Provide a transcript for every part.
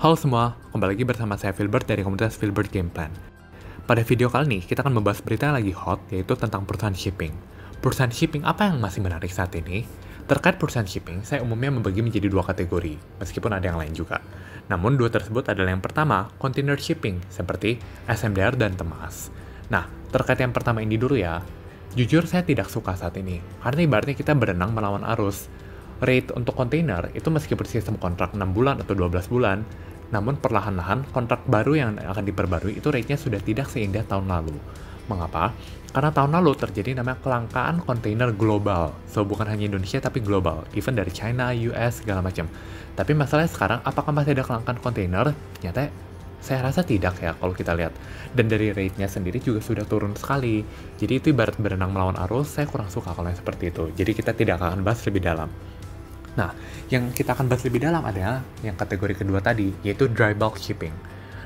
Halo semua, kembali lagi bersama saya Filbert dari komunitas Filbert Game Plan. Pada video kali ini, kita akan membahas berita yang lagi hot, yaitu tentang perusahaan shipping. Perusahaan shipping apa yang masih menarik saat ini? Terkait perusahaan shipping, saya umumnya membagi menjadi dua kategori, meskipun ada yang lain juga. Namun, dua tersebut adalah yang pertama, container shipping, seperti SMDR dan Temas. Nah, terkait yang pertama ini dulu ya. Jujur, saya tidak suka saat ini, karena ibaratnya kita berenang melawan arus. Rate untuk kontainer itu meskipun sistem kontrak 6 bulan atau 12 bulan, namun perlahan-lahan kontrak baru yang akan diperbarui itu rate-nya sudah tidak seindah tahun lalu. Mengapa? Karena tahun lalu terjadi namanya kelangkaan kontainer global. So, bukan hanya Indonesia tapi global, even dari China, US, segala macam. Tapi masalahnya sekarang, apakah masih ada kelangkaan kontainer? Ternyata saya rasa tidak ya kalau kita lihat. Dan dari rate-nya sendiri juga sudah turun sekali. Jadi itu ibarat berenang melawan arus, saya kurang suka kalau yang seperti itu. Jadi kita tidak akan bahas lebih dalam. Nah, yang kita akan bahas lebih dalam adalah yang kategori kedua tadi, yaitu dry bulk shipping.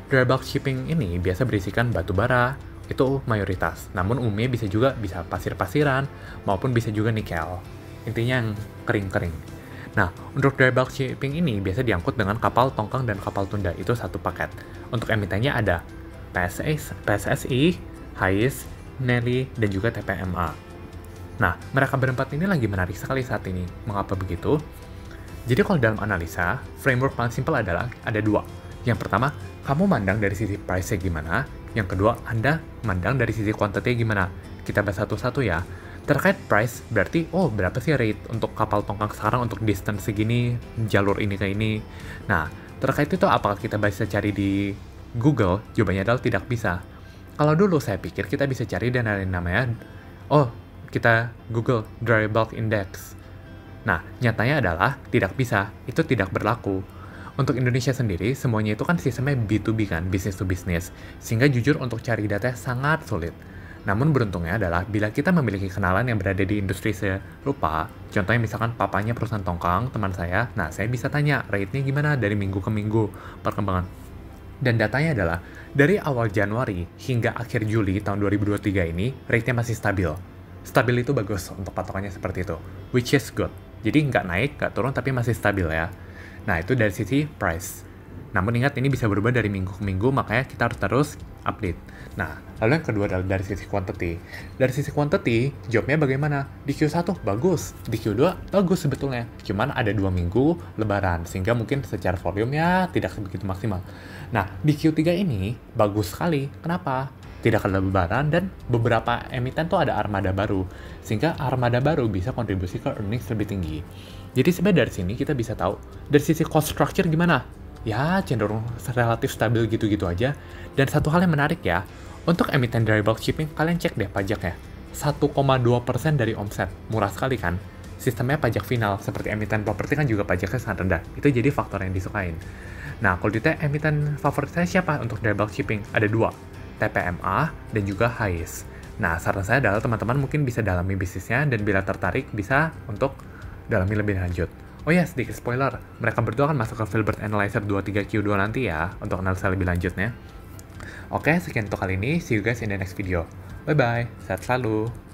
Dry bulk shipping ini biasa berisikan batu bara, itu mayoritas. Namun umumnya bisa pasir-pasiran, maupun bisa juga nikel. Intinya yang kering-kering. Nah, untuk dry bulk shipping ini biasa diangkut dengan kapal tongkang dan kapal tunda, itu satu paket. Untuk emitennya ada PSSI, HIS, Nelly, dan juga TPMA. Nah, mereka berempat ini lagi menarik sekali saat ini. Mengapa begitu? Jadi kalau dalam analisa, framework paling simpel adalah ada dua. Yang pertama, kamu mandang dari sisi price-nya gimana. Yang kedua, Anda mandang dari sisi quantity gimana. Kita bahas satu-satu ya. Terkait price, berarti, berapa sih rate untuk kapal tongkang sekarang untuk distance segini, jalur ini ke ini. Nah, terkait itu apakah kita bisa cari di Google? Jawabannya adalah tidak bisa. Kalau dulu saya pikir kita bisa cari dan ada namanya, kita Google Dry Bulk Index. Nah, nyatanya adalah tidak bisa, itu tidak berlaku. Untuk Indonesia sendiri, semuanya itu kan sistemnya B2B kan, business to business, sehingga jujur untuk cari data sangat sulit. Namun beruntungnya adalah bila kita memiliki kenalan yang berada di industri serupa, contohnya misalkan papanya perusahaan tongkang, teman saya, nah saya bisa tanya rate-nya gimana dari minggu ke minggu perkembangan. Dan datanya adalah, dari awal Januari hingga akhir Juli tahun 2023 ini, rate-nya masih stabil. Stabil itu bagus untuk patokannya seperti itu, which is good. Jadi nggak naik, nggak turun, tapi masih stabil ya. Nah, itu dari sisi price. Namun ingat, ini bisa berubah dari minggu ke minggu, makanya kita harus terus update. Nah, lalu yang kedua adalah dari sisi quantity. Dari sisi quantity, jawabnya bagaimana? Di Q1 bagus, di Q2 bagus sebetulnya. Cuman ada 2 minggu lebaran, sehingga mungkin secara volume ya tidak begitu maksimal. Nah, di Q3 ini bagus sekali. Kenapa? Tidak ada lebaran dan beberapa emiten tuh ada armada baru, sehingga armada baru bisa kontribusi ke earnings lebih tinggi. Jadi sebenarnya dari sini kita bisa tahu dari sisi cost structure gimana. Ya cenderung relatif stabil gitu-gitu aja. Dan satu hal yang menarik ya, untuk emiten dry bulk shipping kalian cek deh pajaknya, 1,2% dari omset, murah sekali kan. Sistemnya pajak final, seperti emiten properti kan juga pajaknya sangat rendah. Itu jadi faktor yang disukain. Nah, kalau ditanya emiten favorit saya siapa untuk dry bulk shipping? Ada dua, TPMA dan juga HIS. Nah, saran saya adalah teman-teman mungkin bisa dalami bisnisnya dan bila tertarik bisa untuk dalami lebih lanjut. Oh ya, sedikit spoiler, mereka berdua akan masuk ke Filbert Analyzer 23Q2 nanti ya untuk analisa lebih lanjutnya. Oke, sekian untuk kali ini. See you guys in the next video. Bye-bye, sehat selalu.